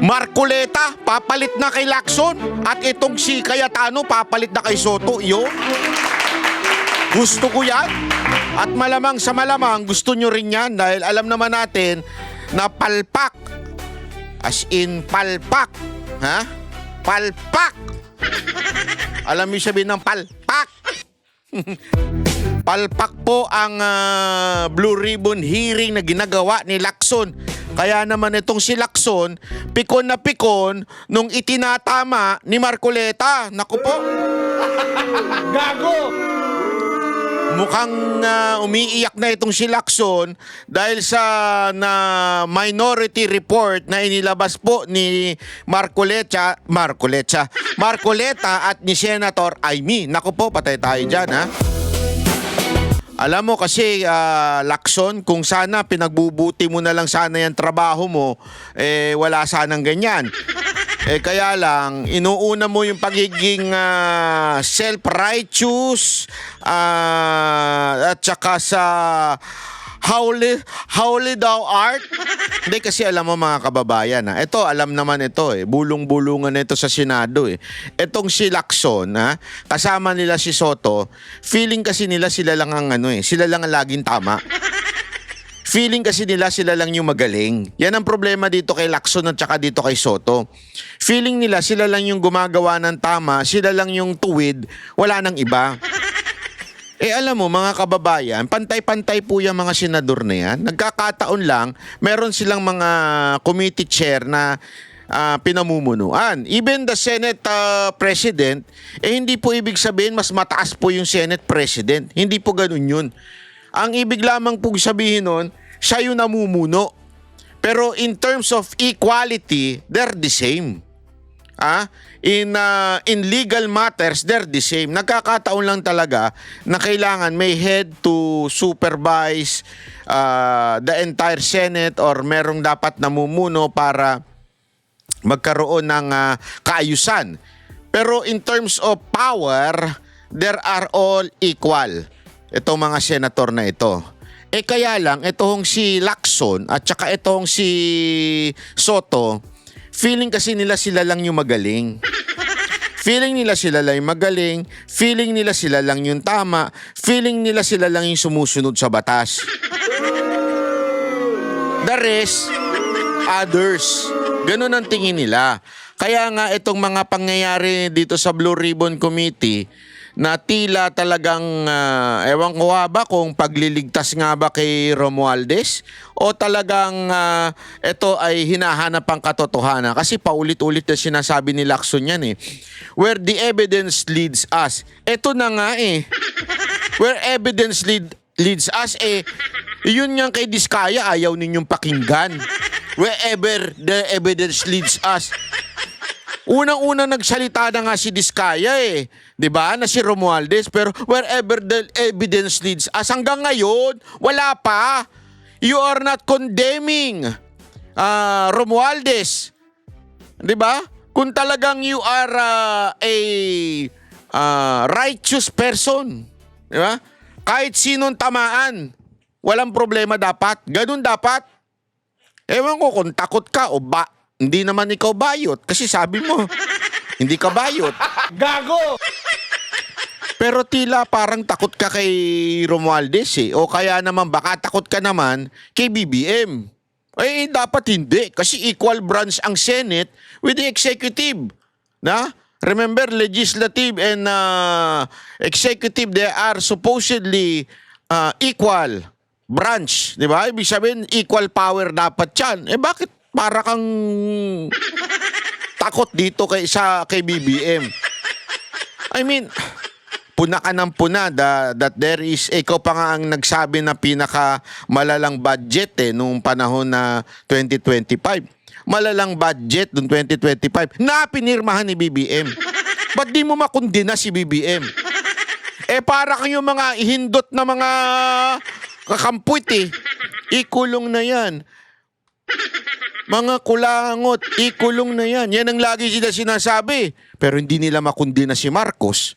Marcoleta, papalit na kay Lacson. At itong si Cayetano, papalit na kay Soto. Yun. Gusto ko yan. At malamang sa malamang, gusto nyo rin yan. Dahil alam naman natin na palpak. As in, palpak. Ha? Palpak. Alam mo sabihin ng palpak. Palpak po ang Blue Ribbon hearing na ginagawa ni Lacson. Kaya naman itong si Lacson, pikon na pikon nung itinatama ni Marcoleta. Naku po. Gago! Mukhang umiiyak na itong si Lacson dahil sa minority report na inilabas po ni Marcoleta at ni Senator Amy. Naku po, patay tayo dyan, ha? Alam mo kasi, Lacson, kung sana pinagbubuti mo na lang sana yung trabaho mo, wala sanang ganyan. Kaya lang, inuuna mo yung pagiging self-righteous at saka sa howly thou art. Hindi kasi alam mo mga kababayan, ito alam naman ito bulong-bulungan na ito sa Senado Itong si Lacson, kasama nila si Soto, feeling kasi nila sila lang ang sila lang ang laging tama. Feeling kasi nila sila lang yung magaling. Yan ang problema dito kay Lacson at saka dito kay Soto. Feeling nila sila lang yung gumagawa ng tama, sila lang yung tuwid, wala nang iba. Alam mo mga kababayan, pantay-pantay po yung mga senador na yan. Nagkakataon lang, meron silang mga committee chair na pinamumunuan. Even the Senate President, hindi po ibig sabihin mas mataas po yung Senate President. Hindi po ganun yun. Ang ibig lamang po sabihin nun, siya yung namumuno. Pero in terms of equality, they're the same. In legal matters, they're the same. Nagkakataon lang talaga na kailangan may head to supervise the entire Senate or merong dapat namumuno para magkaroon ng kaayusan. Pero in terms of power, they are all equal. Itong mga senator na ito. Kaya lang, itong si Lacson at saka itong si Soto, feeling kasi nila sila lang yung magaling. Feeling nila sila lang yung magaling. Feeling nila sila lang yung tama. Feeling nila sila lang yung sumusunod sa batas. The rest, others. Ganun ang tingin nila. Kaya nga itong mga pangyayari dito sa Blue Ribbon Committee na tila talagang, ewan ko ba kung pagliligtas nga ba kay Romualdez o talagang ito ay hinahanap ang katotohanan. Kasi paulit-ulit na sinasabi ni Lacson yan Where the evidence leads us. Ito na nga Where evidence leads us yun nga kay Diskaya ayaw ninyong pakinggan. Wherever the evidence leads us. Unang-una nagsalita na nga si Diskaya 'di ba? Na si Romualdez, pero wherever the evidence leads us, hanggang ngayon wala pa. You are not condemning Romualdez. 'Di ba? Kung talagang you are a righteous person, 'di ba? Kahit sinong tamaan, walang problema dapat. Ganun dapat. Ewan ko kung takot ka o hindi naman ikaw bayot kasi sabi mo, hindi ka bayot. Gago! Pero tila parang takot ka kay Romualdez o kaya naman baka takot ka naman kay BBM. Dapat hindi kasi equal branch ang Senate with the executive. Remember, legislative and executive, they are supposedly equal branch. Di ba? Ibig sabihin, equal power dapat yan. Bakit para kang takot dito kay BBM? I mean, puna ka ng puna that there is, ikaw pa nga ang nagsabi na pinaka malalang budget noong panahon na 2025. Malalang budget noong 2025 na pinirmahan ni BBM. Ba't di mo makundina si BBM? Para kayong mga ihindot na mga kakampuit ikulong na yan. Mga kulangot, ikulong na yan. Yan ang lagi sila sinasabi. Pero hindi nila makundi na si Marcos.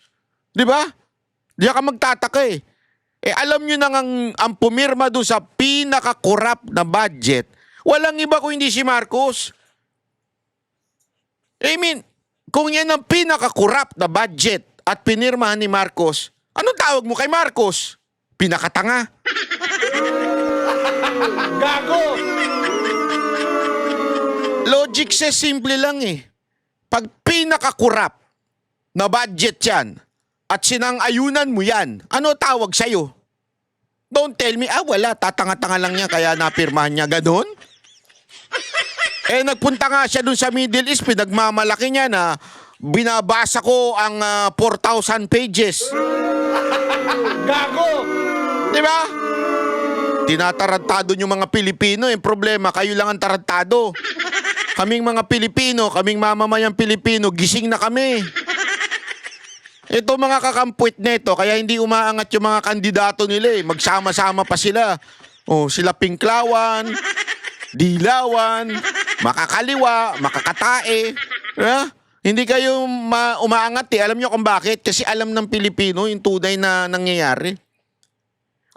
Di ba? Diyan ka magtataka alam nyo na ang pumirma doon sa pinaka-corrupt na budget, walang iba kung hindi si Marcos. I mean, kung yan ang pinaka-corrupt na budget at pinirmahan ni Marcos, anong tawag mo kay Marcos? Pinakatanga. Gago! Logic says simple lang eh. Pag pinaka-corrupt na budget yan at sinang-ayunan mo yan, ano tawag sa'yo? Don't tell me, wala, tatanga-tanga lang niya kaya napirmahan niya, ganun? Nagpunta nga siya dun sa Middle East, pinagmamalaki niya na binabasa ko ang 4,000 pages. Gago! Di ba? Tinatarantado yung mga Pilipino. Yung problema, kayo lang ang tarantado. Kaming mga Pilipino, kaming mamamayang Pilipino, gising na kami. Ito mga kakampuit nito, kaya hindi umaangat yung mga kandidato nila eh. Magsama-sama pa sila. Sila Pinklawan, Dilawan, makakaliwa, makakatae. Hindi kayo umaangat eh. Alam nyo kung bakit? Kasi alam ng Pilipino yung tunay na nangyayari.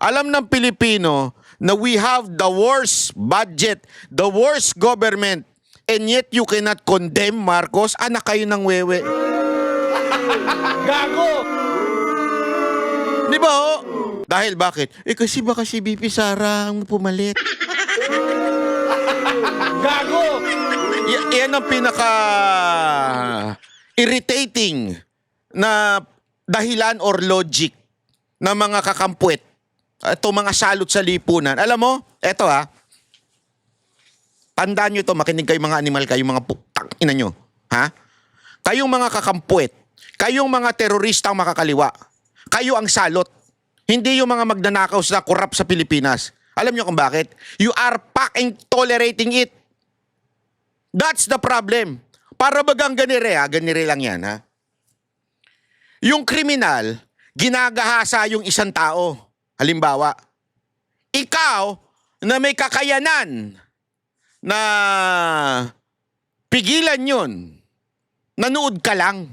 Alam ng Pilipino na we have the worst budget, the worst government, and yet you cannot condemn Marcos. Anak kayo ng wewe. Gago! Di ba ho? Dahil bakit? Kasi baka si BP Sara ang pumalit. Gago! Yan ang pinaka irritating na dahilan or logic na mga kakampuet. Ito mga salot sa lipunan. Alam mo, eto tandaan nyo ito, makinig kayo mga animal, kayong mga putang ina nyo. Ha? Kayong mga kakampuet, kayong mga teroristang makakaliwa, kayo ang salot. Hindi yung mga magnanakaw sa corrupt sa Pilipinas. Alam nyo kung bakit? You are fucking tolerating it. That's the problem. Para bagang ganire lang yan ha. Yung kriminal, ginagahasa yung isang tao. Halimbawa, ikaw na may kakayanan na pigilan yun, nanood ka lang.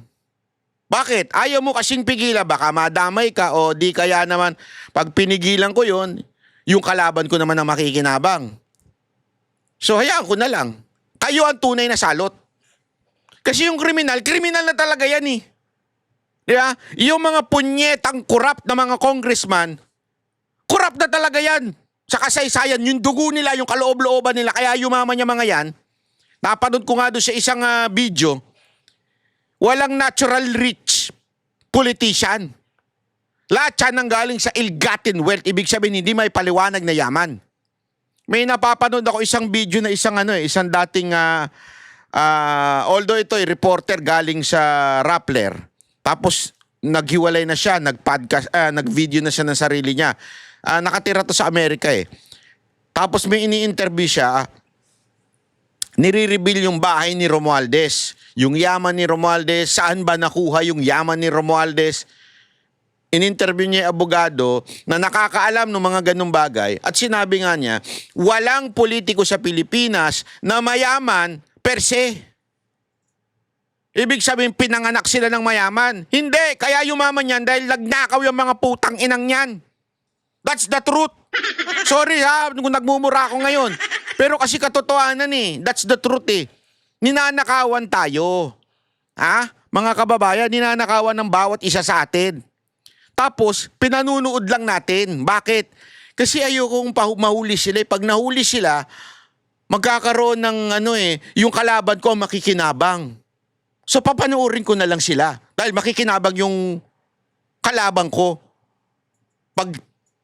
Bakit? Ayaw mo kasing pigilan, baka madamay ka o di kaya naman pag pinigilan ko yun, yung kalaban ko naman ang makikinabang. So hayaan ko na lang. Kayo ang tunay na salot. Kasi yung kriminal na talaga yan eh. Di ba? Yung mga punyetang corrupt na mga congressman, corrupt na talaga yan. Sa kasaysayan, yung dugo nila, yung kaloob-looban nila, kaya yumaman niya mga yan. Napanood ko nga doon sa isang video, walang natural rich politician. Lahat yan ang galing sa ill-gotten wealth. Ibig sabihin, hindi may paliwanag na yaman. May napapanood ako isang video na isang dating, although ito ay reporter galing sa Rappler. Tapos, naghiwalay na siya, nag-podcast, nag-video na siya ng sarili niya. Nakatira to sa Amerika eh. Tapos may ini-interview siya, nire-reveal yung bahay ni Romualdez. Yung yaman ni Romualdez, saan ba nakuha yung yaman ni Romualdez? In-interview niya yung abogado na nakakaalam ng mga ganung bagay at sinabi nga niya, walang politiko sa Pilipinas na mayaman per se. Ibig sabihin, pinanganak sila ng mayaman. Hindi, kaya yumaman yan dahil nagnakaw yung mga putang inang yan. That's the truth. Sorry ha, kung nagmumura ako ngayon. Pero kasi katotohanan eh. That's the truth eh. Ninanakawan tayo. Ha? Mga kababayan, ninanakawan ng bawat isa sa atin. Tapos, pinanunood lang natin. Bakit? Kasi ayokong mahuli sila. Pag nahuli sila, magkakaroon ng yung kalaban ko makikinabang. So, papanoorin ko na lang sila. Dahil makikinabang yung kalaban ko pag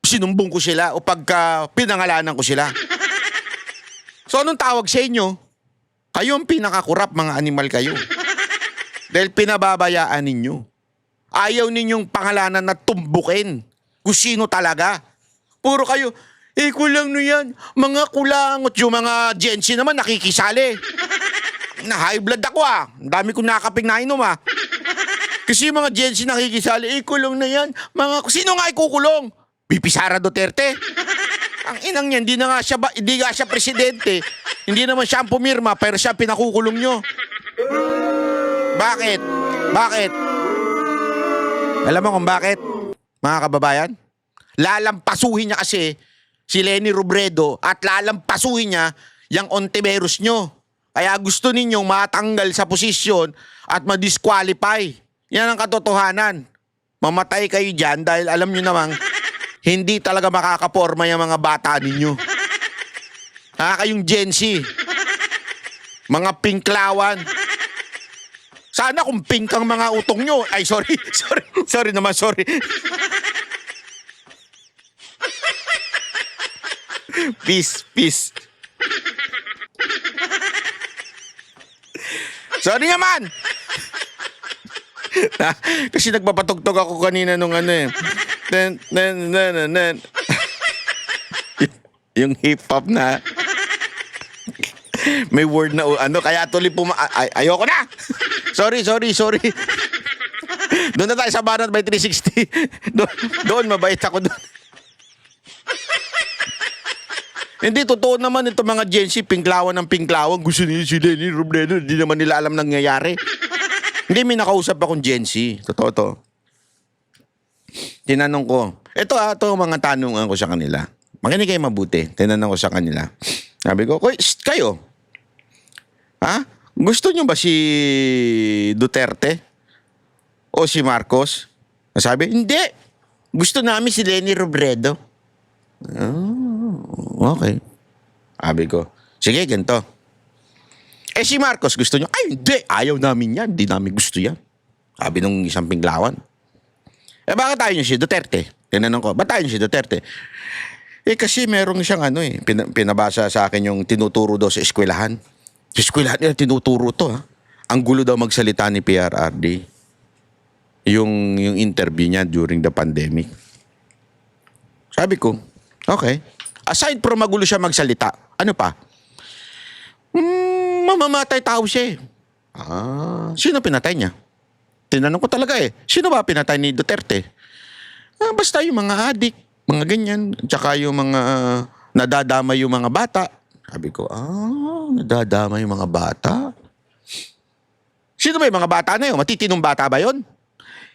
sinumbong ko sila o pagka pinangalanan ko sila. So, anong tawag sa inyo? Kayo ang pinakakurap, mga animal kayo. Dahil pinababayaan ninyo. Ayaw ninyong pangalanan na tumbukin kung sino talaga. Puro kayo, kulang na yan. Mga kulangot. Yung mga Gen Z naman nakikisali. Na high blood ako Ang dami kong nakaping nainom Kasi yung mga Gen Z nakikisali, kulong na yan. Sino nga ikukulong? BP Sara Duterte. Ang inang yan, hindi nga siya presidente. Hindi naman siya ang pumirma, pero siya pinakukulong nyo. Bakit? Bakit? Alam mo kung bakit, mga kababayan? Lalampasuhin niya kasi si Leni Robredo at lalampasuhin niya yung Ontiveros nyo. Kaya gusto ninyong matanggal sa posisyon at ma-disqualify. Yan ang katotohanan. Mamatay kayo dyan dahil alam nyo namang hindi talaga makakaporma yung mga bata ninyo. Kayong Gen Z. Mga pinklawan. Sana kung pink ang mga utong nyo. Ay, sorry. Sorry naman. Peace. Sorry naman. Kasi nagpapatugtog ako kanina nung ano eh. Yung hip-hop na may word na ano, kaya tuloy ayoko na. Sorry. Doon na tayo sa Banat by 360. Doon mabait ako doon. Hindi, totoo naman itong mga Gen Z, pinklawan ng pinklawan. Gusto nila si Lenny Robredo, hindi naman nila alam nangyayari. Hindi, may nakausap akong Gen Z. Totoo to. Tinanong ko, ito mga tanungan ko sa kanila. Makinig kayo mabuti. Tinanong ko sa kanila. Sabi ko, kayo, gusto nyo ba si Duterte? O si Marcos? Sabi, hindi. Gusto namin si Lenny Robredo. Okay. Sabi ko, sige, ganito. Si Marcos gusto nyo? Ay, hindi. Ayaw namin yan. Hindi namin gusto yan. Sabi nung isang pinglawan. Bakit tayo nyo si Duterte? Tinanong ko, ba't tayo nyo si Duterte? Kasi merong siyang pinabasa sa akin yung tinuturo daw sa eskwelahan. Sa eskwelahan nila tinuturo to, Ang gulo daw magsalita ni PRRD. Yung interview niya during the pandemic. Sabi ko, okay. Aside from magulo siya magsalita, ano pa? Mamamatay tao siya eh. Sino pinatay niya? Tinanong ko talaga sino ba pinatay ni Duterte? Basta yung mga adik, mga ganyan. Tsaka yung mga nadadama yung mga bata. Sabi ko, nadadama yung mga bata? Sino ba yung mga bata na yun? Matitinong bata ba yun?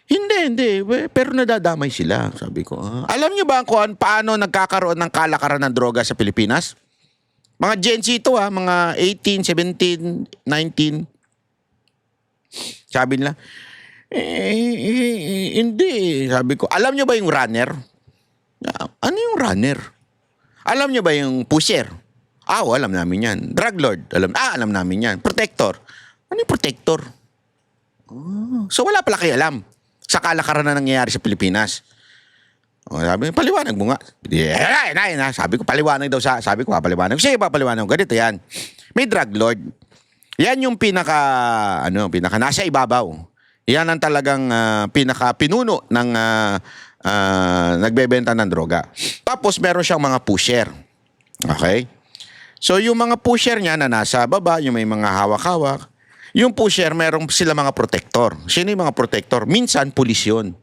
Hindi. Pero nadadamay sila. Sabi ko, alam niyo ba kung paano nagkakaroon ng kalakaran ng droga sa Pilipinas? Mga Gen Z ito mga 18, 17, 19. Sabi nila, hindi. Sabi ko, alam niyo ba yung runner? Ano yung runner? Alam niyo ba yung pusher? Alam namin yan. Drug lord? Alam namin yan. Protector? Ano yung protector? So wala pala kayo alam sa kalakaran na nangyayari sa Pilipinas. Sabi, paliwanag mo nga. Sabi ko, paliwanag daw sabi ko, paliwanag. Sige, papaliwanag. Ganito yan. May drug lord. Yan yung pinaka nasa ibabaw. Yan ang talagang pinaka-pinuno ng nagbebenta ng droga. Tapos, meron siyang mga pusher. Okay? So, yung mga pusher niya na nasa baba, yung may mga hawak-hawak, yung pusher, meron sila mga protector. Sino yung mga protector? Minsan, pulis yun.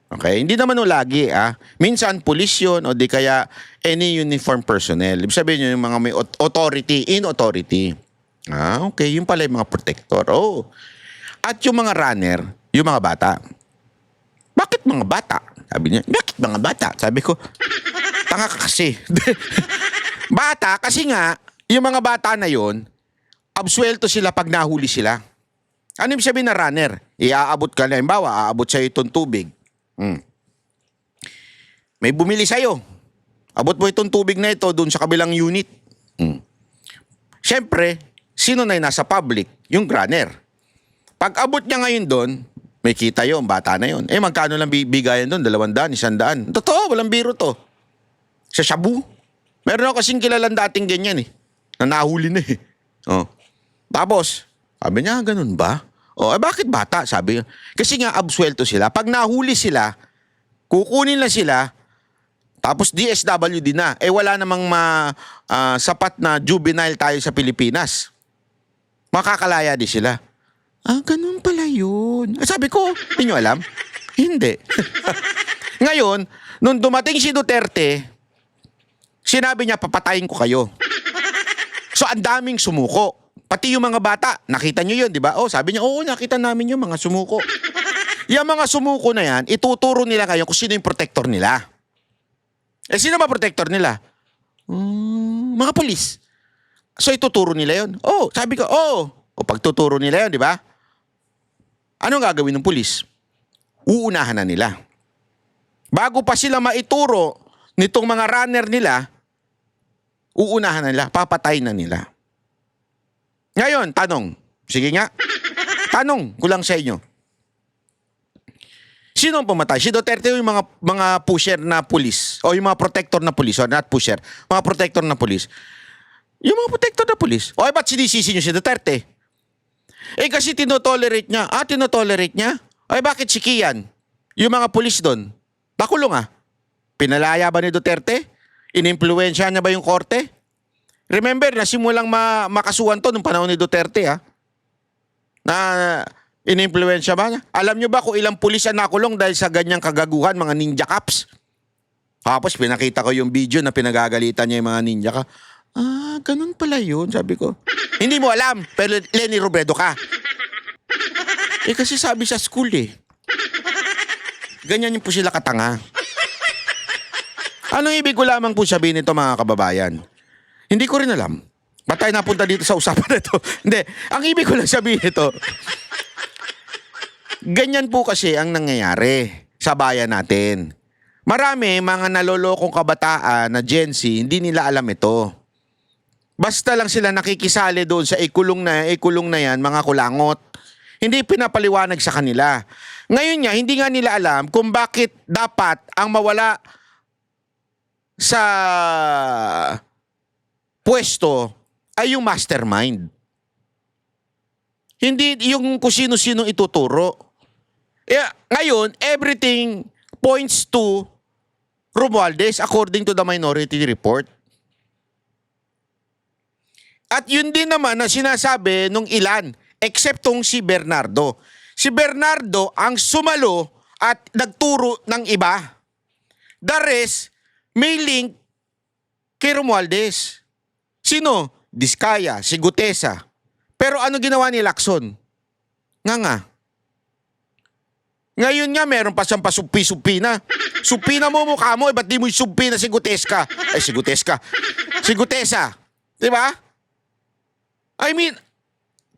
Okay? Hindi naman lagi, Minsan, pulis yun o di kaya any uniform personnel. Ibig sabihin nyo, yung mga may authority, in authority. Okay. Yung pala yung mga protector. At yung mga runner, yung mga bata. Bakit mga bata? Sabi niya, bakit mga bata? Sabi ko, tanga ka kasi. Bata, kasi nga, yung mga bata na yun, absuelto sila pag nahuli sila. Ano yung sabihin na runner? Iaabot ka na, halimbawa, aabot sa'yo itong tubig. May bumili sa'yo. Abot mo itong tubig na ito doon sa kabilang unit. Siyempre, sino na yung nasa public? Yung runner. Pag abot niya ngayon doon, may kita yun, bata na yun. Magkano lang bigayan doon? 200, 100. Totoo, walang biro to. Sa Shabu. Meron ako kasing kilalang dating ganyan na nahuli na Tapos, sabi niya, ganun ba? Bakit bata? Sabi niya. Kasi nga, absuelto sila. Pag nahuli sila, kukunin lang sila, tapos DSWD na. Wala namang sapat na juvenile tayo sa Pilipinas. Makakalaya di sila. Ganun pala yun. Sabi ko, hindi nyo alam? Hindi. Ngayon, nung dumating si Duterte, sinabi niya, papatayin ko kayo. So, ang daming sumuko. Pati yung mga bata, nakita nyo yun, di ba? Sabi niya, nakita namin yung mga sumuko. Yung mga sumuko na yan, ituturo nila kayo kung sino yung protector nila. Sino ba protector nila? Mga polis. So ituturo nila yon. Oh, sabi ko, oh. O pagtuturo nila yon, di ba? Anong gagawin ng pulis? Uunahan na nila. Bago pa sila maituro nitong mga runner nila, uunahan na nila, papatay na nila. Ngayon, tanong. Sige nga. Tanong ko lang sa inyo. Sino ang pumatay? Si Duterte o yung mga pusher na pulis? O yung mga protector na pulis? O not pusher. Mga protector na pulis. Yung mga protector na pulis. O ba't sinisisi nyo si Duterte? Eh kasi tinotolerate niya. Tinotolerate niya? Ay bakit si Kian? Yung mga pulis doon. Pakulong Pinalaya ba ni Duterte? Inimpluwensya niya ba yung korte? Remember, nasimulang makasuhan to nung panahon ni Duterte Na inimpluwensya ba niya? Alam niyo ba kung ilang pulis ang nakulong dahil sa ganyang kagaguhan, mga ninja cops? Tapos pinakita ko yung video na pinagagalitan niya yung mga ninja ka. Ganun pala yun, sabi ko. Hindi mo alam, pero Lenny Robredo ka. Kasi sabi sa school Ganyan yung po sila katanga. Anong ibig ko lamang po sabihin nito mga kababayan? Hindi ko rin alam. Ba't tayo napunta dito sa usapan na ito? Hindi. Ang ibig ko lang sabihin ito, ganyan po kasi ang nangyayari sa bayan natin. Marami mga nalolokong kabataan na Gen Z, hindi nila alam ito. Basta lang sila nakikisali doon sa ikulong na yan, mga kulangot. Hindi pinapaliwanag sa kanila. Ngayon nga, hindi nga nila alam kung bakit dapat ang mawala sa pwesto ay yung mastermind. Hindi yung kung sino-sino ituturo. Ngayon, everything points to Romualdez according to the Minority Report. At yun din naman ang sinasabi nung ilan, except tong si Bernardo. Si Bernardo ang sumalo at nagturo ng iba. The rest, may link kay Romualdez. Sino? Diskaya, si Gutesa. Pero ano ginawa ni Lacson? Nga. Ngayon nga, meron pa siyang pasumpi-sumpi na. Sumpi na mo mukha mo, ba't di mo sumpi na si Gutesa? Si Gutesa. Diba? I mean,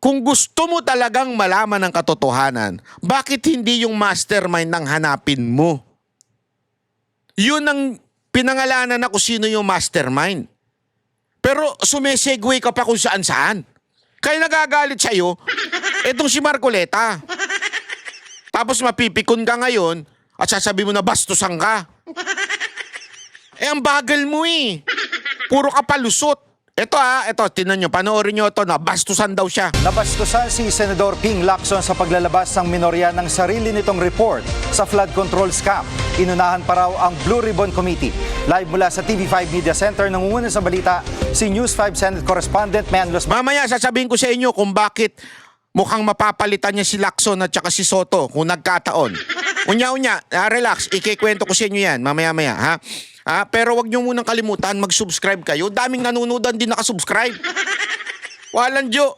kung gusto mo talagang malaman ang katotohanan, bakit hindi yung mastermind ang hanapin mo? Yun ang pinangalanan na kung sino yung mastermind. Pero sumesegue ka pa kung saan-saan. Kaya nagagalit sa'yo, etong si Marcoleta. Tapos mapipikon ka ngayon at sasabi mo na bastusan ka. Ang bagal mo Puro ka palusot. Ito tinan nyo, panoorin nyo ito na bastusan daw siya. Nabastusan si Senador Ping Lacson sa paglalabas ng minorya ng sarili nitong report sa flood control scam. Inunahan pa raw ang Blue Ribbon Committee. Live mula sa TV5 Media Center, nangunguna sa balita si News 5 Senate Correspondent Manlos. Mamaya sasabihin ko sa inyo kung bakit mukhang mapapalitan niya si Lacson at saka si Soto kung nagkataon. Unya-unya, relax, ikikwento ko sa inyo yan mamaya-maya, ha? Pero wag niyo munang kalimutan, mag-subscribe kayo. Daming nanunood din nakasubscribe. Walang Diyo.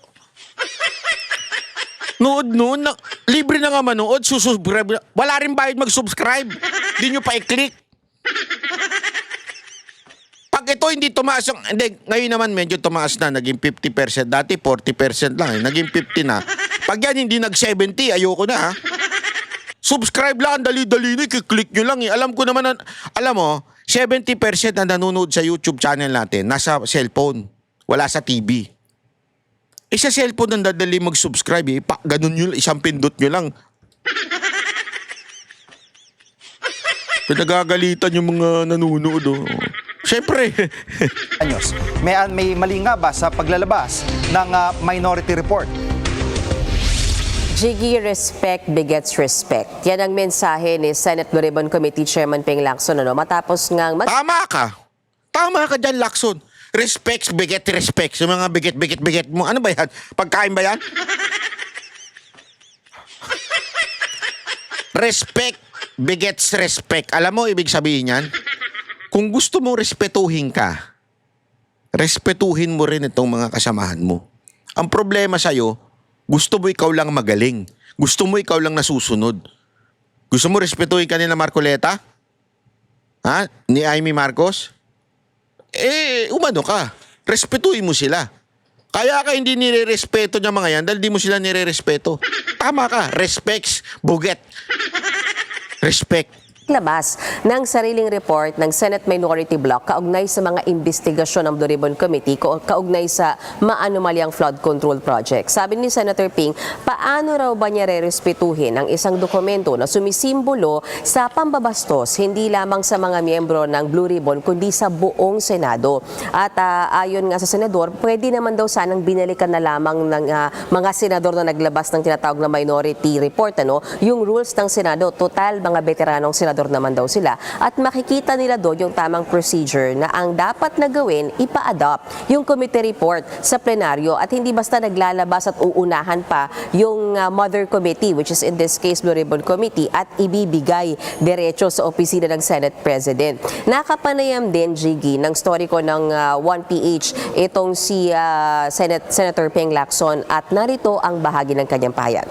Nood noon, libre na nga manood, susubscribe. Wala rin bayad mag-subscribe. Di nyo pa i-click. Pag ito hindi tumaas, ngayon naman medyo tumaas na, naging 50%. Dati 40% lang, naging 50 na. Pag yan hindi nag-70, ayoko na Subscribe lang, dali-dali na, i-click nyo lang Alam ko naman, alam mo, 70% na nanonood sa YouTube channel natin, nasa cellphone, wala sa TV. Sa cellphone ang dadali mag-subscribe ganun nyo, isang pindot nyo lang. Pinagagalitan yung mga nanonood Siyempre. May mali nga ba sa paglalabas ng Minority Report? Jiggy, respect begets respect. Yan ang mensahe ni Senate Blue Ribbon Committee Chairman Ping Lacson. Matapos ngang Tama ka dyan, Lacson. Respect beget respect. Sa mga beget mo. Ano ba yan? Pagkain ba yan? Respect begets respect. Alam mo, ibig sabihin yan? Kung gusto mong respetuhin ka, respetuhin mo rin itong mga kasamahan mo. Ang problema sa'yo, gusto mo ikaw lang magaling. Gusto mo ikaw lang nasusunod. Gusto mo respetuhin ka nila Marcoleta? Ni Amy Marcos? Umano ka. Respetuhin mo sila. Kaya ka hindi nire-respeto niya mga yan dahil di mo sila nire-respeto. Tama ka. Respects, buget. Respect. Labas ng sariling report ng Senate Minority Bloc kaugnay sa mga investigasyon ng Blue Ribbon Committee kaugnay sa maanumalyang flood control project. Sabi ni Senator Ping, paano raw ba niya rerespetuhin ang isang dokumento na sumisimbolo sa pambabastos hindi lamang sa mga miyembro ng Blue Ribbon kundi sa buong Senado. At ayon nga sa senador, pwede naman daw sanang binalikan na lamang ng mga senador na naglabas ng tinatawag na minority report, yung rules ng Senado. Total, mga veteranong senador naman daw sila at makikita nila doon yung tamang procedure na ang dapat na gawin, ipa-adopt yung committee report sa plenaryo at hindi basta naglalabas at uunahan pa yung mother committee, which is in this case Blue Ribbon Committee, at ibibigay diretso sa opisina ng Senate President. Nakapanayam din, Jiggy, ng story ko ng 1PH itong si Senator Ping Lacson at narito ang bahagi ng kanyang pahayag.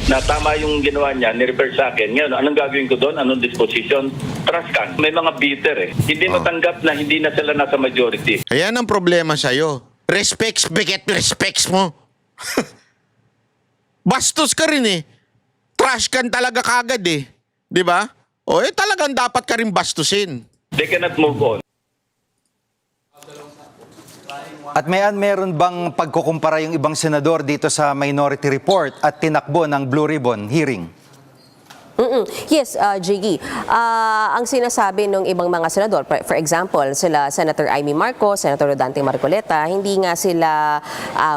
Na tama yung ginawa niya, nirefer sa akin. Ngayon, anong gagawin ko doon? Anong disposition? Trust can. May mga bitter Hindi matanggap na hindi na sila nasa majority. Ayan ang problema sa'yo. Respects, biget, respects mo. Bastos ka rin Trash can talaga kagad Di ba? O talagang dapat ka rin bastusin. They cannot move on. At meron bang pagkukumpara yung ibang senador dito sa minority report at tinakbo ng Blue Ribbon hearing? Yes, Jiggy. Ang sinasabi ng ibang mga senador, for example, sila Senator Amy Marcos, Senator Rodante Marcoleta, hindi nga sila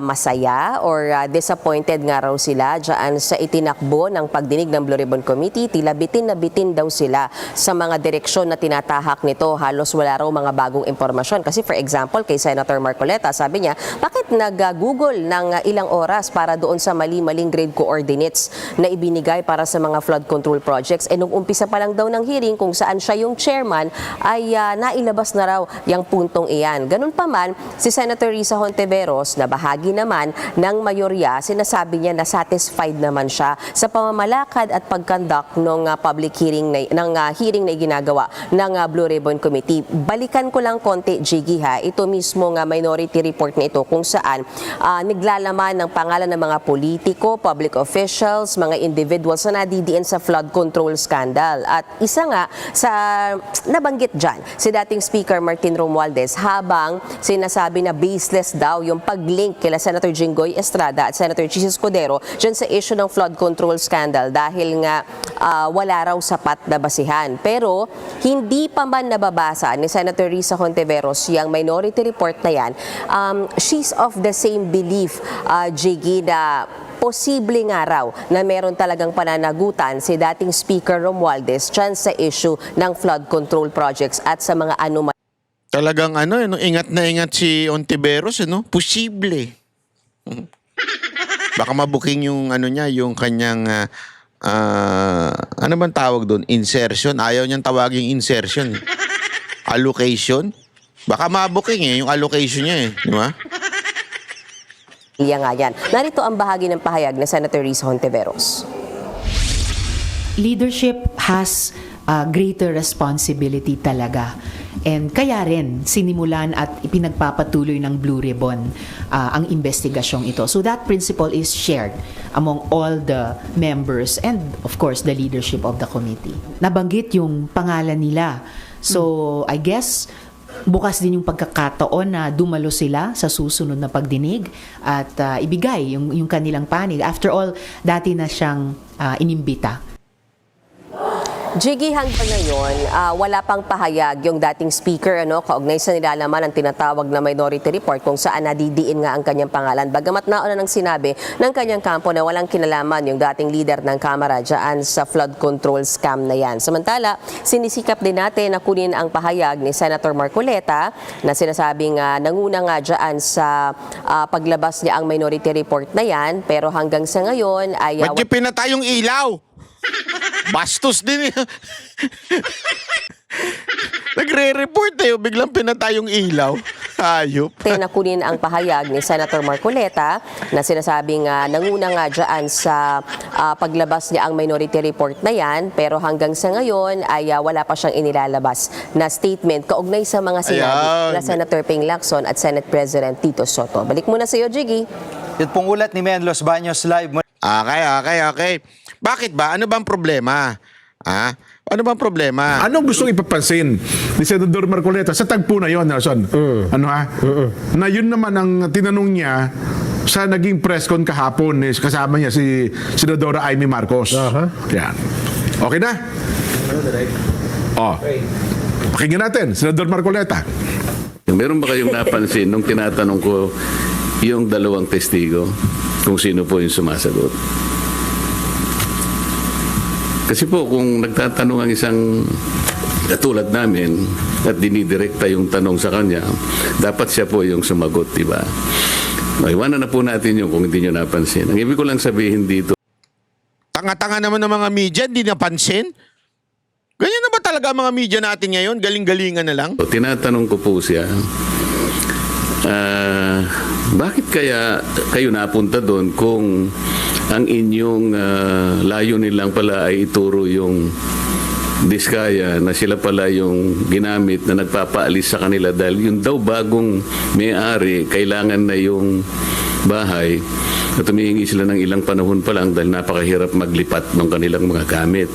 masaya or disappointed nga raw sila dyan sa itinakbo ng pagdinig ng Blue Ribbon Committee. Tila bitin na bitin daw sila sa mga direksyon na tinatahak nito. Halos wala raw mga bagong impormasyon. Kasi for example, kay Senator Marcoleta, sabi niya, bakit nag-google ng ilang oras para doon sa mali-maling grade coordinates na ibinigay para sa mga flood control projects. Nung umpisa pa lang daw ng hearing kung saan siya yung chairman ay nailabas na raw yung puntong iyan. Ganun pa man, si Senator Risa Hontiveros na bahagi naman ng mayorya, sinasabi niya na satisfied naman siya sa pamamalakad at pagconduct ng public hearing na ginagawa ng Blue Ribbon Committee. Balikan ko lang konti, Jiggy, ito mismo nga minority report na ito kung saan naglalaman ng pangalan ng mga politiko, public officials, mga individuals na nadidiin sa flood control scandal. At isa nga sa nabanggit dyan, si dating Speaker Martin Romualdez habang sinasabi na baseless daw yung pag-link kila Senator Jinggoy Estrada at Senator Chis Escudero dyan sa issue ng flood control scandal dahil nga wala raw sapat na basihan. Pero hindi pa man nababasa ni Senator Risa Hontiveros yung minority report na yan. She's of the same belief, Jiggy, na posible nga raw na meron talagang pananagutan si dating Speaker Romualdez dyan sa issue ng flood control projects at sa mga anomalya. Talagang ingat na ingat si Ontiveros, Posible. Baka mabuking yung niya, yung kanyang ano bang tawag doon? Insertion. Ayaw niyang tawaging insertion. Allocation. Baka mabuking yung allocation niya di ba? Nga yan. Narito ang bahagi ng pahayag ni Senator Risa Hontiveros. Leadership has greater responsibility talaga. And kaya rin sinimulan at ipinagpapatuloy ng Blue Ribbon ang investigasyong ito. So that principle is shared among all the members and of course the leadership of the committee. Nabanggit yung pangalan nila. So I guess bukas din yung pagkakataon na dumalo sila sa susunod na pagdinig at ibigay yung kanilang panig. After all, dati na siyang inimbita. Jiggy, hanggang ngayon, wala pang pahayag yung dating speaker kaugnay sa nilalaman ng tinatawag na minority report kung saan nadidiin nga ang kanyang pangalan. Bagamat nauna nang sinabi ng kanyang kampo na walang kinalaman yung dating leader ng Kamara dyan sa flood control scam na yan. Samantala, sinisikap din natin na kunin ang pahayag ni Senator Marcoleta na sinasabing nanguna nga dyan sa paglabas niya ang minority report na yan. Pero hanggang sa ngayon ay... Ba't niyo pinatay yung ilaw? Bastos din Nagre-report biglang pinatay yung ilaw. Hayop. na kunin ang pahayag ni Senator Marcoleta na sinasabing nanguna nga dyan sa paglabas niya ang minority report na yan, pero hanggang sa ngayon ay wala pa siyang inilalabas na statement kaugnay sa mga sinabi Ayan. na Senator Ping Lacson at Senate President Tito Soto. Balik muna sa iyo, Jiggy. Yun pong ulat ni Men Los Baños live mula Okay. Bakit ba? Ano bang problema? Ano bang problema? Anong gustong ipapansin ni Senador Marcoleta sa tagpo na yon, Nelson? Ano ha? Na yun naman ang tinanong niya sa naging press con kahapon, kasama niya si Senadora Amy Marcos. Yan. Okay na? Pakinggan natin, Senador Marcoleta. Meron ba kayong napansin nung tinatanong ko yung dalawang testigo kung sino po yung sumasagot? Kasi po kung nagtatanong ang isang katulad namin at dinidirekta yung tanong sa kanya, dapat siya po yung sumagot, di ba? Iwanan na po natin yun kung hindi nyo napansin. Ang ibig ko lang sabihin dito, Tanga-tanga naman ng mga media, hindi napansin? Ganyan na ba talaga ang mga media natin ngayon? Galing-galingan na lang? tinatanong ko po siya, bakit kaya kayo napunta doon kung ang inyong layunin lang pala ay ituro yung Diskaya na sila pala yung ginamit na nagpapaalis sa kanila dahil yung daw bagong may-ari kailangan na yung bahay at humihingi sila ng ilang panahon pa lang dahil napakahirap maglipat ng kanilang mga gamit.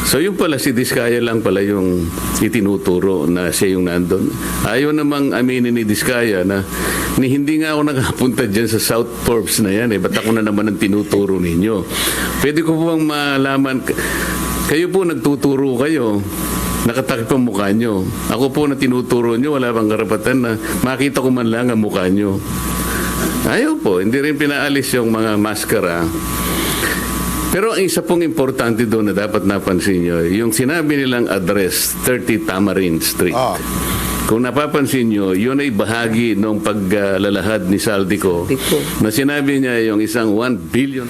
So yung pala si Diskaya lang pala yung itinuturo na siya yung nandun. Ayaw namang aminin ni Diskaya na hindi nga ako nakapunta dyan sa South Forbes na yan. Ba't ako na naman ang tinuturo ninyo? Pwede ko po bang malaman, kayo po nagtuturo kayo, nakatakip ang mukha nyo. Ako po na tinuturo nyo, wala bang karapatan na makita ko man lang ang mukha nyo. Ayaw po, hindi rin pinaalis yung mga maskara. Pero ang isa pong importante doon na dapat napansin nyo, yung sinabi nilang address, 30 Tamarind Street. Kung napapansin nyo, yun ay bahagi ng paglalahad ni Saldico na sinabi niya yung isang 1 billion.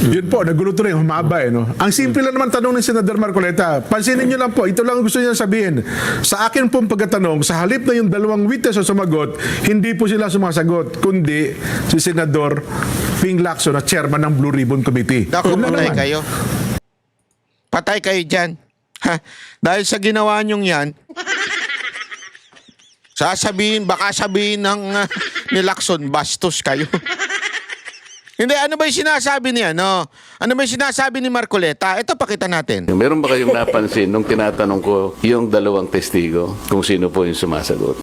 Yun po, nagulo rin, humaba no? Ang simple lang naman tanong ni Senador Marcoleta, pansinin nyo lang po, ito lang gusto niya sabihin. Sa akin pong pagkatanong, sa halip na yung dalawang witness na sumagot, hindi po sila sumasagot, kundi si Senador Ping Lacson na chairman ng Blue Ribbon Committee. Naku, Yun lang patay naman. kayo. Patay kayo dyan. Dahil sa ginawa nyong yan, baka sabihin ng ni Lacson, bastos kayo. Hindi, ano ba yung sinasabi niya, no? Ano ba yung sinasabi ni Marcoleta? Ito, pakita natin. Meron ba kayong napansin nung tinatanong ko yung dalawang testigo kung sino po yung sumasagot?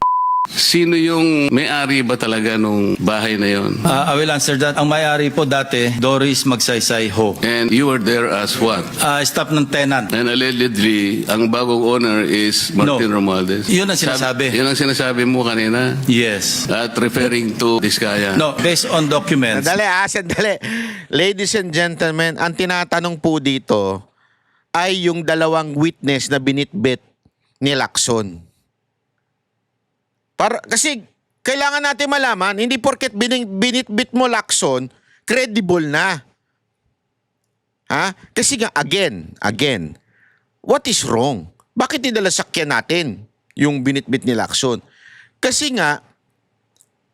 Sino yung may-ari ba talaga nung bahay na yon? I will answer that. Ang may-ari po dati, Doris Magsaysay Ho. And you were there as what? Staff ng tenant. And allegedly, ang bagong owner is Martin Romualdez. Yun ang sinasabi. Yun ang sinasabi mo kanina? Yes. At referring to Diskaya? No, based on documents. Sandali. Ladies and gentlemen, ang tinatanong po dito ay yung dalawang witness na binitbit ni Lacson. Kasi kailangan natin malaman, hindi porket binitbit mo Lacson, credible na. Kasi nga, again, what is wrong? Bakit nidala sakyan natin yung binitbit ni Lacson? Kasi nga,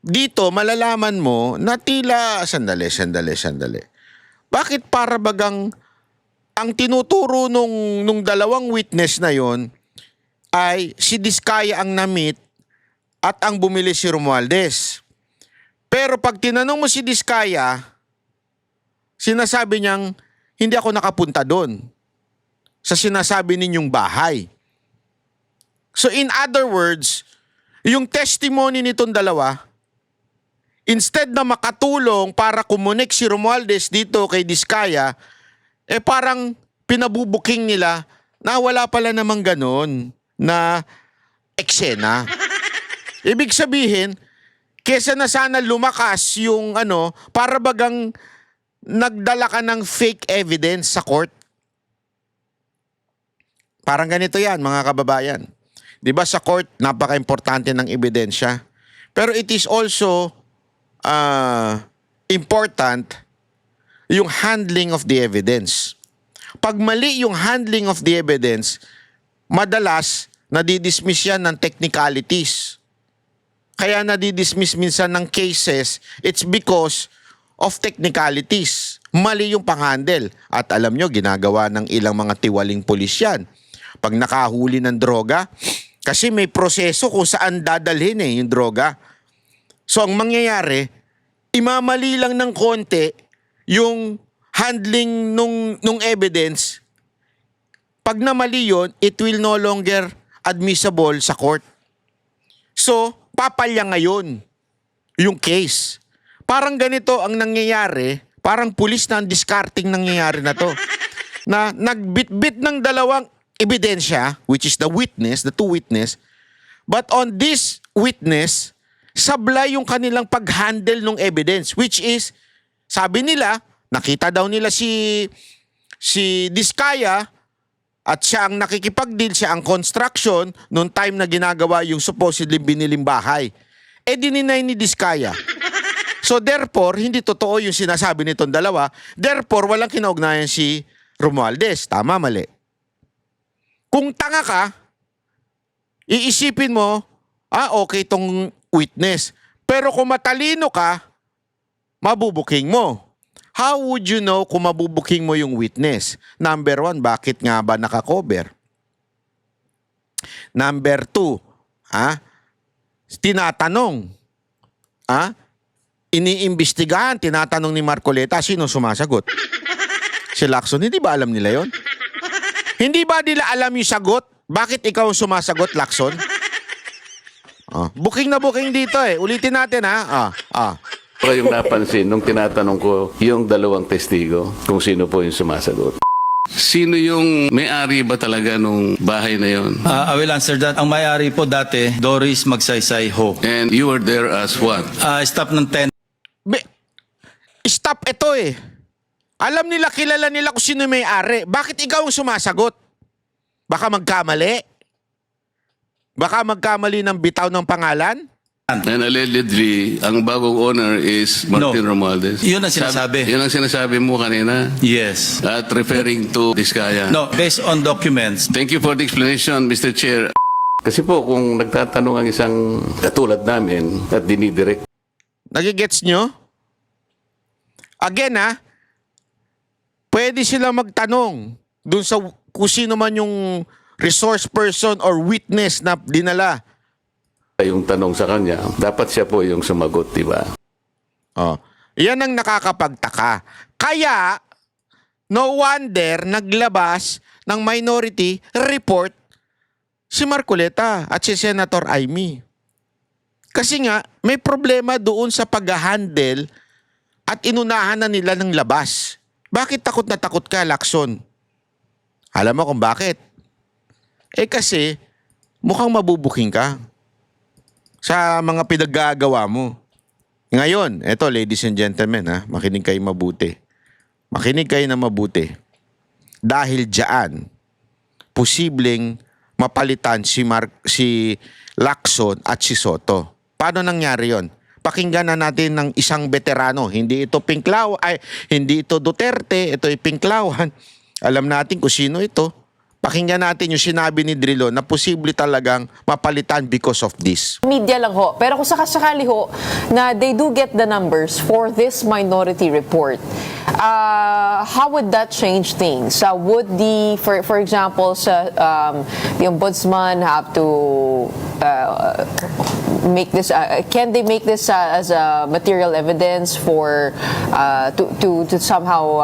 dito malalaman mo na tila, sandali. Bakit para bagang ang tinuturo nung dalawang witness na yon ay si Diskaya ang na-meet at ang bumili si Romualdez. Pero pag tinanong mo si Diskaya, sinasabi niyang, hindi ako nakapunta doon sa sinasabi ninyong bahay. So in other words, yung testimony nitong dalawa, instead na makatulong para kumunik si Romualdez dito kay Diskaya, parang pinabubuking nila na wala pala namang ganon na eksena. Ibig sabihin, kesa na sana lumakas yung para bagang nagdala ka ng fake evidence sa court. Parang ganito yan, mga kababayan. Di ba sa court, napaka-importante ng ebidensya. Pero it is also important yung handling of the evidence. Pag mali yung handling of the evidence, madalas nadidismiss yan ng technicalities. Kaya nadidismiss minsan ng cases, it's because of technicalities. Mali yung panghandle. At alam nyo, ginagawa ng ilang mga tiwaling pulis yan. Pag nakahuli ng droga, kasi may proseso kung saan dadalhin yung droga. So ang mangyayari, imamali lang ng konti yung handling nung evidence. Pag namali yun, it will no longer admissible sa court. So, papalya ngayon yung case. Parang ganito ang nangyayari, parang pulis na ang discarding nangyayari na to. Na nagbitbit ng dalawang ebidensya, which is the witness, the two witness, but on this witness, sablay yung kanilang pag-handle ng evidence, which is, sabi nila, nakita daw nila si Diskaya at siya ang nakikipag-deal, siya ang construction noong time na ginagawa yung supposedly biniling bahay. Dininay ni Diskaya. So therefore, hindi totoo yung sinasabi nitong dalawa. Therefore, walang kinaugnayan si Romualdez. Tama, mali. Kung tanga ka, iisipin mo, okay tong witness. Pero kung matalino ka, mabubuking mo. How would you know kung mabubuking mo yung witness? Number 1, bakit nga ba nakakover? Number 2, tinatanong, iniimbestigahan, tinatanong ni Marcoleta, sino sumasagot? Si Lacson, hindi ba alam nila yon? Hindi ba nila alam yung sagot? Bakit ikaw ang sumasagot, Lacson? Booking na booking dito Ulitin natin Pero yung napansin, nung tinatanong ko yung dalawang testigo, kung sino po yung sumasagot. Sino yung may-ari ba talaga nung bahay na yon? I will answer that. Ang may-ari po dati, Doris Magsaysay Ho. And you were there as what? Staff ng 10. Stop ito Alam nila, kilala nila kung sino yung may-ari. Bakit ikaw ang sumasagot? Baka magkamali? Baka magkamali ng bitaw ng pangalan? And allegedly, ang bagong owner is Martin Romualdez. Yun ang sinasabi. Yun ang sinasabi mo kanina? Yes. At referring to Diskaya. No, based on documents. Thank you for the explanation, Mr. Chair. Kasi po, kung nagtatanong ang isang katulad namin at dinidirect. Nagigets nyo? Again pwede sila magtanong dun sa kung sino man yung resource person or witness na dinala. Yung tanong sa kanya, dapat siya po yung sumagot, di ba? Yan ang nakakapagtaka. Kaya, no wonder naglabas ng minority report si Marcoleta at si Senator Amy. Kasi nga, may problema doon sa pag-handle at inunahan na nila ng labas. Bakit takot na takot ka, Lacson? Alam mo kung bakit? Kasi, mukhang mabubuking ka sa mga pinaggagawa mo. Ngayon, eto ladies and gentlemen, makinig kayo mabuti. Makinig kayo na mabuti. Dahil diyan, posibleng mapalitan si Lacson at si Soto. Paano nangyari yon? Pakinggan na natin ng isang veterano. Hindi ito hindi ito Duterte, ito ay Pinklawan. Alam natin kung sino ito. Pakinggan natin yung sinabi ni Drilon na posible talagang mapalitan because of this. Media lang ho. Pero kung sakasakali ho na they do get the numbers for this minority report, how would that change things? Would for example, the ombudsman have to make this? Can they make this as a material evidence for to somehow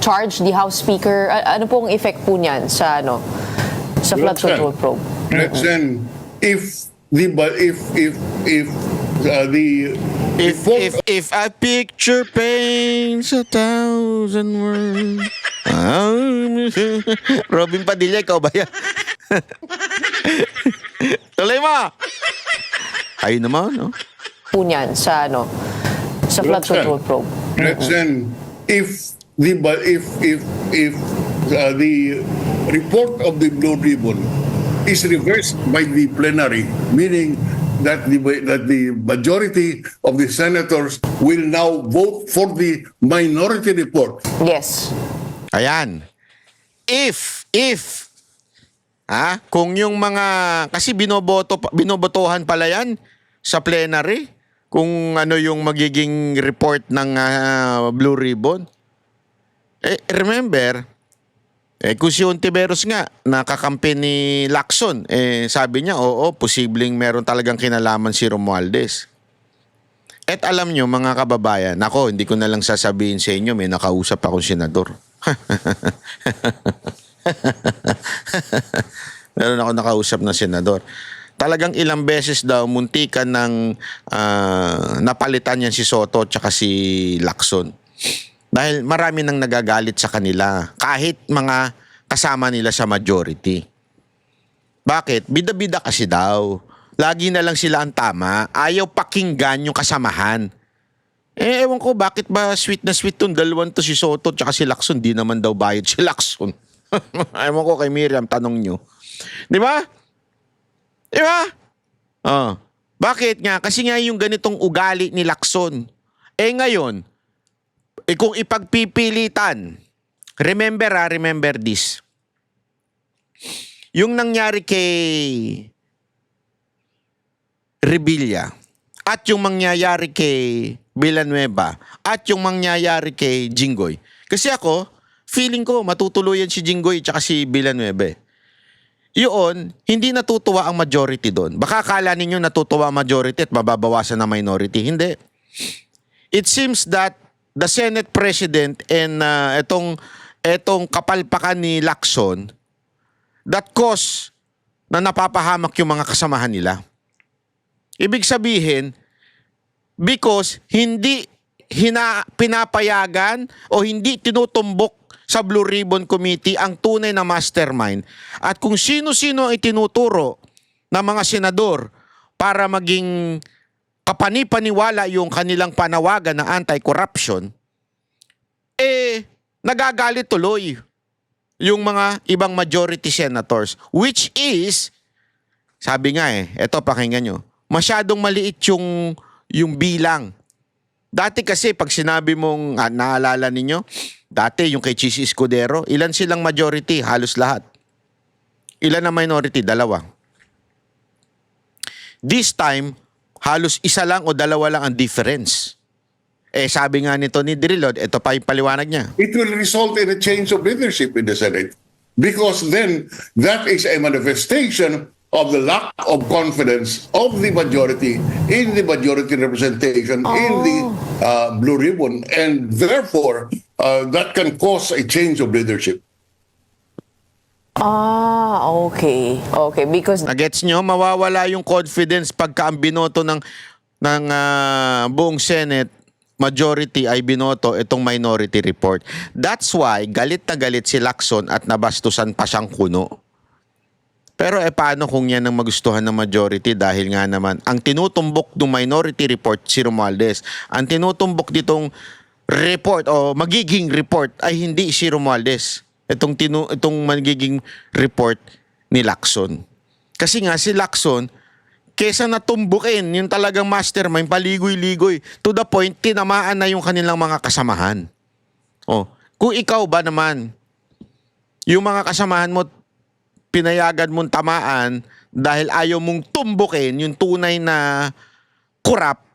charge the House Speaker? Ano pong effect po niyan sa flood control probe? Then, if a picture paints 1,000 words. Robin Padilla, ikaw ba yan? Tuloy mo! Ayun naman, no? Po niyan sa flood control probe. then if the report of the Blue Ribbon is reversed by the plenary, meaning that the majority of the senators will now vote for the minority report. Yes. Ayan. If Ha? Kung yung mga, kasi binobotohan pala yan sa plenary, kung ano yung magiging report ng Blue Ribbon. Remember, kung si Ontiveros nga, nakakampi ni Lacson, sabi niya, oo, posibleng meron talagang kinalaman si Romualdez. At alam nyo, mga kababayan, ako, hindi ko na lang sasabihin sa inyo, may nakausap akong senador. Meron ako nakausap na senador. Talagang ilang beses daw muntikan ng napalitan yan si Soto at saka si Lacson. Dahil marami nang nagagalit sa kanila kahit mga kasama nila sa majority. Bakit? Bida-bida kasi daw. Lagi na lang sila ang tama. Ayaw pakinggan yung kasamahan. Ewan ko bakit ba sweet na sweet tong dalawang to, si Soto at saka si Lacson. Di naman daw bayad si Lacson. Ewan ko kay Miriam, tanong nyo. Di ba? Di ba? Oh. Bakit nga? Kasi nga yung ganitong ugali ni Lacson. Ngayon, kung ipagpipilitan, remember this. Yung nangyari kay Revilla at yung mangyayari kay Villanueva at yung mangyayari kay Jinggoy. Kasi ako, feeling ko matutuluyan si Jinggoy at si Villanueva. Yun, hindi natutuwa ang majority doon. Baka akala ninyo natutuwa ang majority at mababawasan ang minority. Hindi. It seems that the Senate President and etong kapalpakan ni Lacson that cause na napapahamak yung mga kasamahan nila. Ibig sabihin, because hindi pinapayagan o hindi tinutumbok sa Blue Ribbon Committee ang tunay na mastermind at kung sino-sino ang itinuturo ng mga senador para maging kapani-paniwala yung kanilang panawagan ng anti-corruption, nagagalit tuloy yung mga ibang majority senators, which is, sabi nga eto pakinggan nyo, masyadong maliit yung bilang. Dati kasi pag sinabi mong, naalala ninyo, dati yung kay Chis Escudero, ilan silang majority? Halos lahat. Ilan ang minority? 2. This time, halos isa lang o 2 lang ang difference. Sabi nga nito ni Drilon, ito pa yung paliwanag niya. It will result in a change of leadership in the Senate because then that is a manifestation of the lack of confidence of the majority in the majority representation in the Blue Ribbon, and therefore that can cause a change of leadership. Okay. Because Nagets nyo, mawawala yung confidence pagka ang binoto ng buong Senate, majority ay binoto itong minority report. That's why galit na galit si Lacson at nabastusan pa siyang kuno. Pero paano kung yan ang magustuhan ng majority dahil nga naman ang tinutumbok ng minority report si Romualdez. Ang tinutumbok ditong report o magiging report ay hindi si Romualdez. Itong magiging report ni Lacson. Kasi nga si Lacson, kesa natumbukin yung talagang mastermind, paligoy-ligoy, to the point, tinamaan na yung kanilang mga kasamahan. Kung ikaw ba naman, yung mga kasamahan mo, pinayagan mong tamaan dahil ayaw mong tumbukin yung tunay na kurap,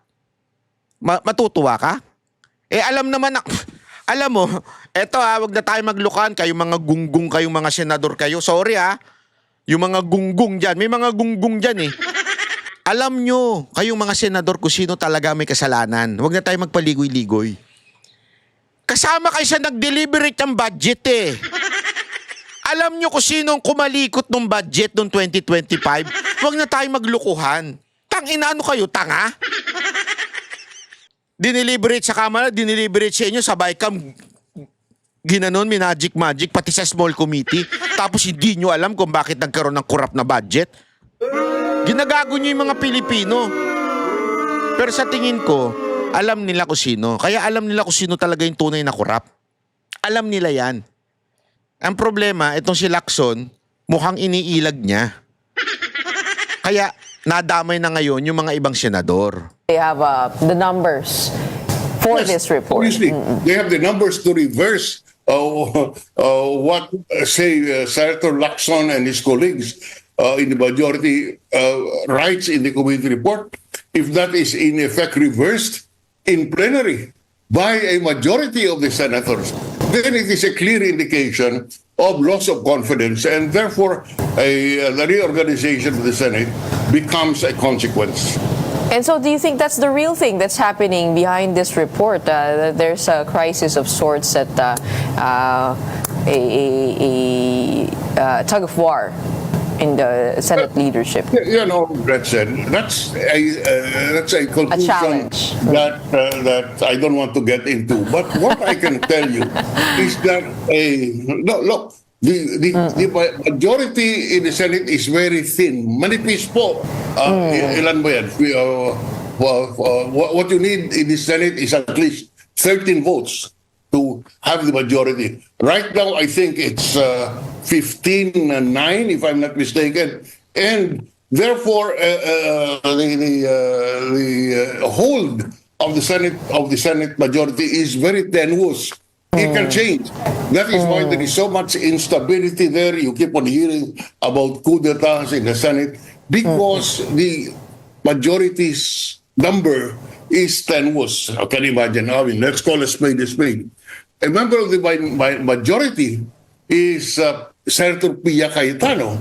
matutuwa ka? Alam naman, alam mo, eto wag na tayo maglukan, kayong mga gunggong, kayong mga senador kayo. Sorry yung mga gunggong dyan, may mga gunggong dyan Alam nyo, kayong mga senador kung sino talaga may kasalanan. Wag na tayo magpaligoy-ligoy. Kasama kayo sa nag-deliberate ng budget Alam nyo kung sino ang kumalikot ng budget noong 2025? Huwag na tayo maglukuhan. Tang-ina, ano kayo, tanga? Diniliberate sa Kamara, diniliberate sa inyo, sabay kam ginanon, magic, pati sa small committee. Tapos hindi nyo alam kung bakit nagkaroon ng corrupt na budget. Ginagago nyo yung mga Pilipino. Pero sa tingin ko, alam nila kung sino. Kaya alam nila kung sino talaga yung tunay na corrupt. Alam nila yan. Ang problema, itong si Lacson, mukhang iniilag niya. Kaya nadamay na ngayon yung mga ibang senador. they have the numbers for Yes, this report. Obviously, they have the numbers to reverse what, say, Senator Lacson and his colleagues in the majority writes in the committee report, if that is in effect reversed in plenary by a majority of the senators, then it is a clear indication of loss of confidence, and therefore the reorganization of the Senate becomes a consequence. And so do you think that's the real thing that's happening behind this report? That there's a crisis of sorts at a tug of war in the Senate leadership? You know, Brett said, that's a conclusion challenge. that I don't want to get into. But what I can tell you is that the majority in the Senate is very thin. Manipis po. Ilan ba yan? What you need in the Senate is at least 13 votes to have the majority. Right now, I think it's 15-9, if I'm not mistaken, and therefore the hold of the Senate majority is very tenuous. It can change. That is why there is so much instability there. You keep on hearing about coup d'etats in the Senate because the majority's number is tenuous. I can imagine. I mean, let's call a spade a spade. A member of the majority is Senator Pia Cayetano.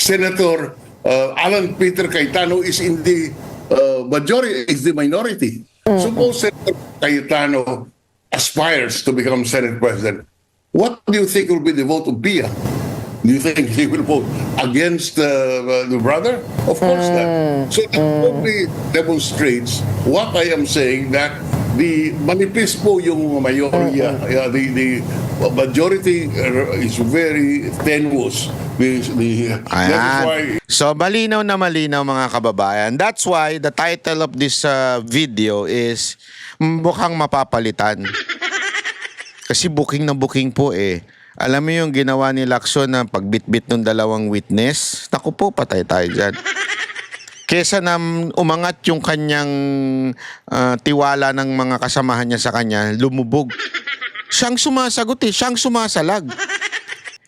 Senator Alan Peter Cayetano is in the majority, is the minority. Suppose Senator Cayetano aspires to become Senate President. What do you think will be the vote of Pia? Do you think he will vote against the brother? Of course not. So that only demonstrates what I am saying, that the manipis po yung mayorya, the majority is very tenuous. That is why So malinaw na malinaw mga kababayan. That's why the title of this video is mukhang mapapalitan. Kasi booking na booking po eh. Alam mo yung ginawa ni Lacson na pagbitbit ng dalawang witness? Naku po, patay tayo dyan. Kesa na umangat yung kanyang tiwala ng mga kasamahan niya sa kanya, lumubog. Siyang sumasagot eh, siyang sumasalag.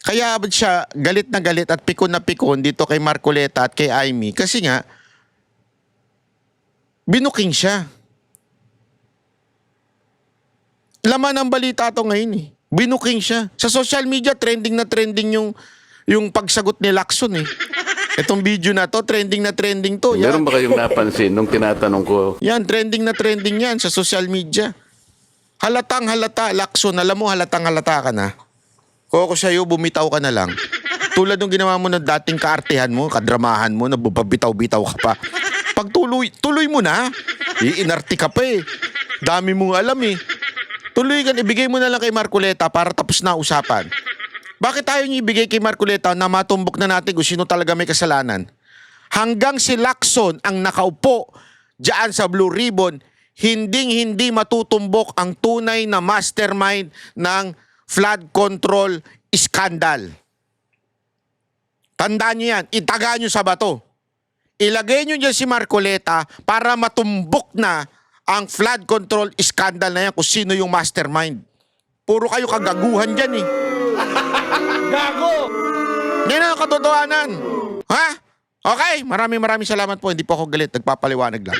Kaya siya galit na galit at pikon na pikon dito kay Marcoleta at kay Amy kasi nga binuking siya. Laman ng balita to ngayon eh. Binuking siya. Sa social media, trending na trending yung pagsagot ni Lacson eh. Itong video na to, trending na trending to. Meron ba kayong napansin nung tinatanong ko? Yan, trending na trending yan sa social media. Halatang halata, Lacson. Alam mo, halatang halata ka na. Kung ako sa'yo, bumitaw ka na lang. Tulad ng ginawa mo ng dating kaartehan mo, kadramahan mo, na bumabitaw-bitaw ka pa. Pag tuloy mo na. Iinarte ka pa eh. Dami mong alam eh. Tuloy ka, ibigay mo na lang kay Marcoleta para tapos na usapan. Bakit tayo niyo ibigay kay Marcoleta na matumbok na natin kung sino talaga may kasalanan? Hanggang si Lacson ang nakaupo diyan sa Blue Ribbon, hindi matutumbok ang tunay na mastermind ng flood control scandal. Tandaan niyo yan, itaga niyo sa bato. Ilagay niyo dyan si Marcoleta para matumbok na ang flood control scandal na yan kung sino yung mastermind. Puro kayo kagaguhan dyan eh. Gago! Yan ang katotohanan. Ha? Okay, maraming salamat po. Hindi po ako galit. Nagpapaliwanag lang.